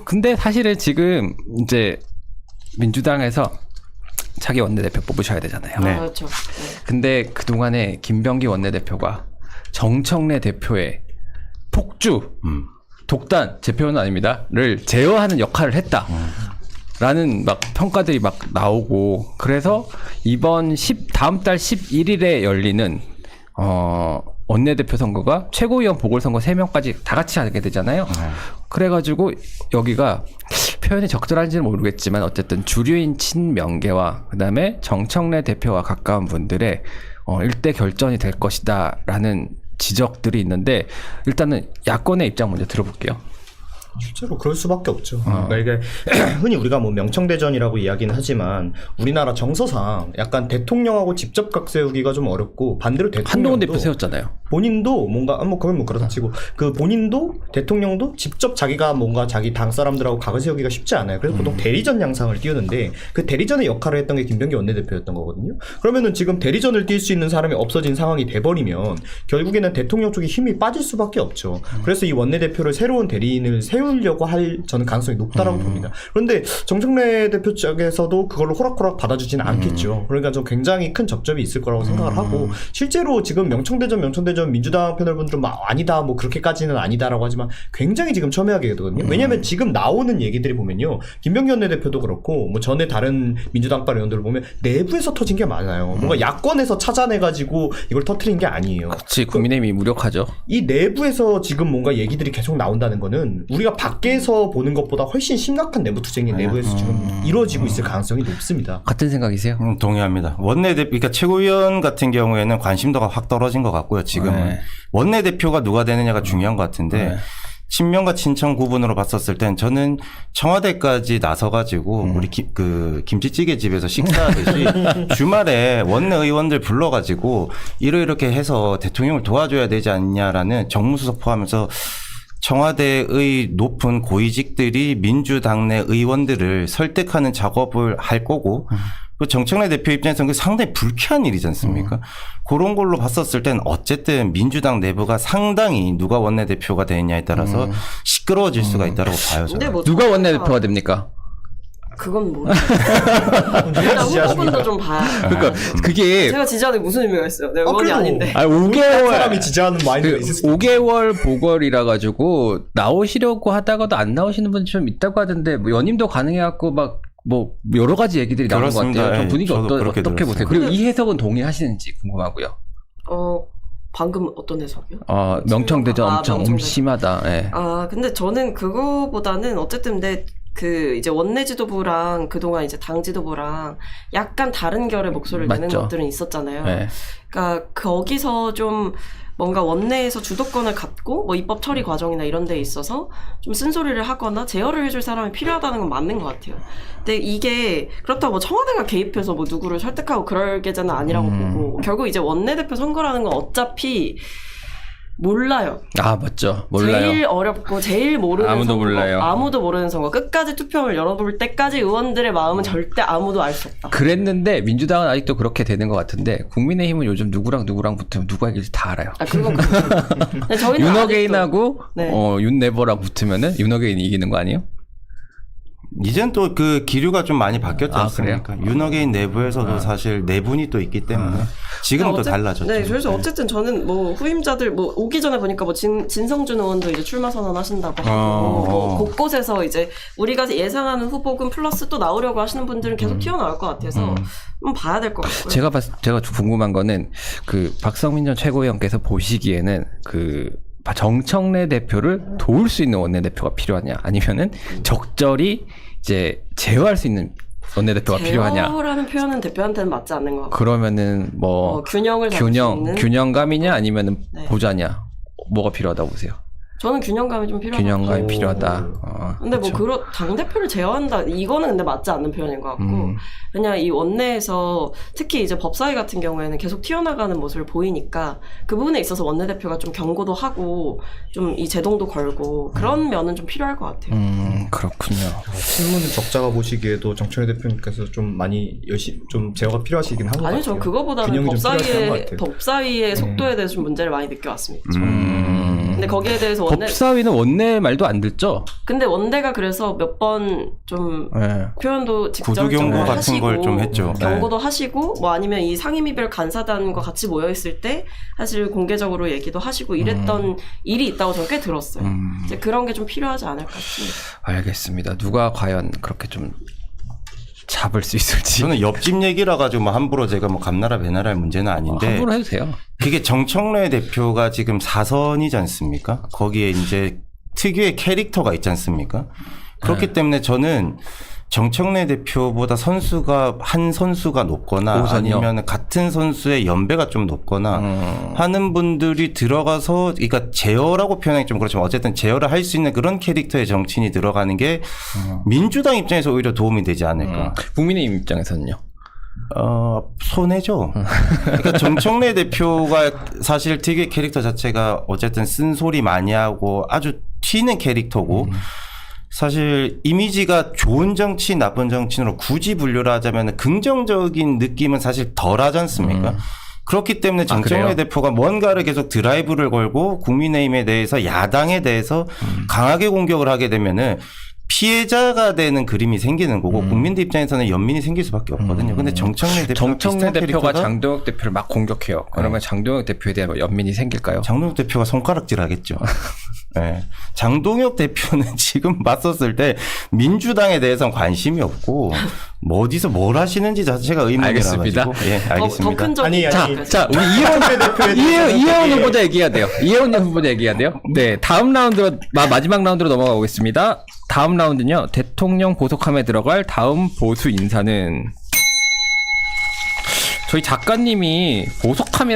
근데 사실은 지금 이제 민주당에서 자기 원내대표 뽑으셔야 되잖아요. 네. 아, 그렇죠. 네. 근데 그동안에 김병기 원내대표가 정청래 대표의 폭주, 독단, 제 표현은 아닙니다.를 제어하는 역할을 했다. 라는 막 평가들이 막 나오고, 그래서 다음 달 11일에 열리는 원내대표 선거가 최고위원 보궐선거 3명까지 다 같이 하게 되잖아요. 그래가지고 여기가 표현이 적절한지는 모르겠지만 어쨌든 주류인 친명계와 그다음에 정청래 대표와 가까운 분들의 일대 결전이 될 것이다라는 지적들이 있는데, 일단은 야권의 입장 먼저 들어볼게요. 실제로 그럴 수밖에 없죠. 그러니까 이게 흔히 우리가 뭐 명청대전이라고 이야기는 하지만 우리나라 정서상 약간 대통령하고 직접 각 세우기가 좀 어렵고, 반대로 대통령도 한동훈 대표 세웠잖아요. 본인도 뭔가 뭐 그건 뭐 그렇다 치고 그 본인도 대통령도 직접 자기가 뭔가 자기 당 사람들하고 각을 세우기가 쉽지 않아요. 그래서 보통 대리전 양상을 띄우는데, 그 대리전의 역할을 했던 게 김병기 원내대표였던 거거든요. 그러면은 지금 대리전을 뛸 수 있는 사람이 없어진 상황이 돼버리면 결국에는 대통령 쪽에 힘이 빠질 수밖에 없죠. 그래서 이 원내대표를 새로운 대리인을 세우려고 할 저는 가능성이 높다라고 봅니다. 그런데 정청래 대표 쪽에서도 그걸로 호락호락 받아주지는 않겠죠. 그러니까 좀 굉장히 큰 접점이 있을 거라고 생각을 하고, 실제로 지금 명청대전 민주당 패널분들은 막 아니다 뭐 그렇게까지는 아니다라고 하지만 굉장히 지금 첨예하게 되거든요. 왜냐하면 지금 나오는 얘기들이 보면요, 김병기 원내대표도 그렇고 뭐 전에 다른 민주당파 의원들을 보면 내부에서 터진 게 많아요. 뭔가 야권에서 찾아내가지고 이걸 터트린 게 아니에요. 그렇지, 국민의힘이 무력하죠. 이 내부에서 지금 뭔가 얘기들이 계속 나온다는 거는 우리가 밖에서 보는 것보다 훨씬 심각한 내부 투쟁이 내부에서 지금 이루어지고 있을 가능성이 높습니다. 같은 생각이세요? 동의합니다. 원내대표, 그러니까 최고위원 같은 경우에는 관심도가 확 떨어진 것 같고요. 지금은 네. 원내대표가 누가 되느냐가 중요한 것 같은데, 네. 친명과 친청 구분으로 봤었을 땐 저는 청와대까지 나서가지고 우리 김치찌개 집에서 식사하듯이 주말에 원내 의원들 불러가지고 이렇게 해서 대통령을 도와줘야 되지 않냐라는 정무수석 포함해서 청와대의 높은 고위직들이 민주당 내 의원들을 설득하는 작업을 할 거고, 그 정청래 대표 입장에서는 상당히 불쾌한 일이지 않습니까? 그런 걸로 봤었을 땐 어쨌든 민주당 내부가 상당히 누가 원내대표가 되느냐에 따라서 시끄러워질 수가 있다고 봐요. 근데 뭐 누가 원내대표가 됩니까? 그건 모르겠어요. 일단 후보군도 좀 봐야. 그러니까 그게 제가 지지하는 게 무슨 의미가 있어요? 내가 의원이 그래도 아닌데. 아니, 한 5개월 사람이 지지하는 마인드가 있을 수도 5개월 보궐이라 가지고 나오시려고 하다가도 안 나오시는 분이 좀 있다고 하던데, 뭐 연임도 가능해갖고 막 뭐 여러 가지 얘기들이 나오는 것 그렇습니다. 같아요. 좀 분위기 저도 어떻게 그렇게 보세요? 그리고 이 해석은 동의하시는지 궁금하고요. 방금 어떤 해석이요? 명청대전 엄청 명청대전. 심하다. 예. 근데 저는 그거보다는 어쨌든 근데 이제 원내 지도부랑 그동안 이제 당 지도부랑 약간 다른 결의 목소리를 내는 맞죠. 것들은 있었잖아요. 예. 그러니까 거기서 좀 뭔가 원내에서 주도권을 갖고 뭐 입법 처리 과정이나 이런 데에 있어서 좀 쓴소리를 하거나 제어를 해줄 사람이 필요하다는 건 맞는 것 같아요. 근데 이게 그렇다고 뭐 청와대가 개입해서 뭐 누구를 설득하고 그럴 계제는 아니라고 보고, 결국 이제 원내대표 선거라는 건 어차피 몰라요. 맞죠. 몰라요. 제일 어렵고 제일 모르는 아무도 선거. 몰라요. 아무도 모르는 선거. 끝까지 투표를 열어볼 때까지 의원들의 마음은 절대 아무도 알 수 없다. 그랬는데 민주당은 아직도 그렇게 되는 것 같은데, 국민의힘은 요즘 누구랑 붙으면 누가 이길지 다 알아요. 그건 근데 저희는 윤어게인하고 네. 윤네버랑 붙으면은 윤어게인이 이기는 거 아니에요? 이젠 또 그 기류가 좀 많이 바뀌었지 그래요? 않습니까? 윤어게인 내부에서도 사실 내분이 또 있기 때문에 지금은 또 달라졌죠. 네, 그래서 어쨌든 저는 뭐 후임자들 뭐 오기 전에 보니까 뭐 진성준 의원도 이제 출마 선언하신다고 하고 뭐 곳곳에서 이제 우리가 예상하는 후보군 플러스 또 나오려고 하시는 분들은 계속 튀어나올 것 같아서 좀 봐야 될 것 같고요. 제가 궁금한 거는 그 박성민 전 최고위원께서 보시기에는 그 정청래 대표를 도울 수 있는 원내대표가 필요하냐, 아니면은 적절히 이제 제어할 수 있는 원내대표가 필요하냐. 제어라는 표현은 대표한테는 맞지 않는 것 같고. 그러면은 뭐 균형을 잡을 수 있는. 균형감이냐 아니면은 네. 보자냐, 뭐가 필요하다고 보세요? 저는 균형감이 좀 필요하다. 균형감이 필요하다. 근데 그렇죠. 뭐 당대표를 제어한다 이거는 근데 맞지 않는 표현인 것 같고, 그냥 이 원내에서 특히 이제 법사위 같은 경우에는 계속 튀어나가는 모습을 보이니까 그 부분에 있어서 원내대표가 좀 경고도 하고 좀 이 제동도 걸고 그런 면은 좀 필요할 것 같아요. 그렇군요. 신문 적자가 보시기에도 정청래 대표님께서 좀 많이 좀 제어가 필요하시긴 한 것 같아요. 아니요, 전 그거보다는 균형이 좀 필요하신 것 같아요. 법사위의 속도에 대해서 좀 문제를 많이 느껴왔습니다. 근데 거기에 대해서 원내 법사위는 원내 말도 안 듣죠? 근데 원내가 그래서 몇 번 좀 네. 표현도 구두 직접적으로 경고 같은 하시고 걸 좀 했죠. 경고도 하시고 뭐 아니면 이 상임위별 간사단과 같이 모여 있을 때 사실 공개적으로 얘기도 하시고 이랬던 일이 있다고 저는 꽤 들었어요. 이제 그런 게 좀 필요하지 않을까 싶습니다. 알겠습니다. 누가 과연 그렇게 좀 잡을 수 있을지. 저는 옆집 얘기라 가지고 뭐 함부로 제가 뭐 감나라 배나라 할 문제는 아닌데 함부로 해도 돼요. 그게 정청래 대표가 지금 4선이지 않습니까? 거기에 이제 특유의 캐릭터가 있지 않습니까? 그렇기 때문에 저는 정청래 대표보다 한 선수가 높거나 5선이요? 아니면 같은 선수의 연배가 좀 높거나 하는 분들이 들어가서 그러니까 제어라고 표현하기 좀 그렇지만 어쨌든 제어를 할 수 있는 그런 캐릭터의 정치인이 들어가는 게 민주당 입장에서 오히려 도움이 되지 않을까. 국민의힘 입장에서는요. 손해죠. 그러니까 정청래 대표가 사실 특유의 캐릭터 자체가 어쨌든 쓴소리 많이 하고 아주 튀는 캐릭터고 사실 이미지가 좋은 정치인, 나쁜 정치인으로 굳이 분류를 하자면 긍정적인 느낌은 사실 덜 하지 않습니까? 그렇기 때문에 정청래 그래요? 대표가 뭔가를 계속 드라이브를 걸고 국민의힘에 대해서 야당에 대해서 강하게 공격을 하게 되면은 피해자가 되는 그림이 생기는 거고 국민들 입장에서는 연민이 생길 수밖에 없거든요. 근데 정청래 대표가 장동혁 대표를 막 공격해요. 그러면 장동혁 대표에 대한 연민이 생길까요? 장동혁 대표가 손가락질 하겠죠. 네. 장동혁 대표는 지금 맞섰을 때 민주당에 대해서는 관심이 없고 뭐 어디서 뭘 하시는지 자체가 의문이라 알겠습니다. 가지고. 예, 알겠습니다. 더 큰 점이 자, 우리 이혜원 후보자 얘기해야 돼요. 이혜원 후보자 얘기해야 돼요. 네, 다음 라운드로 마지막 라운드로 넘어가 보겠습니다. 다음 라운드는요. 대통령 보석함에 들어갈 다음 보수 인사는 저희 작가님이 보석함이라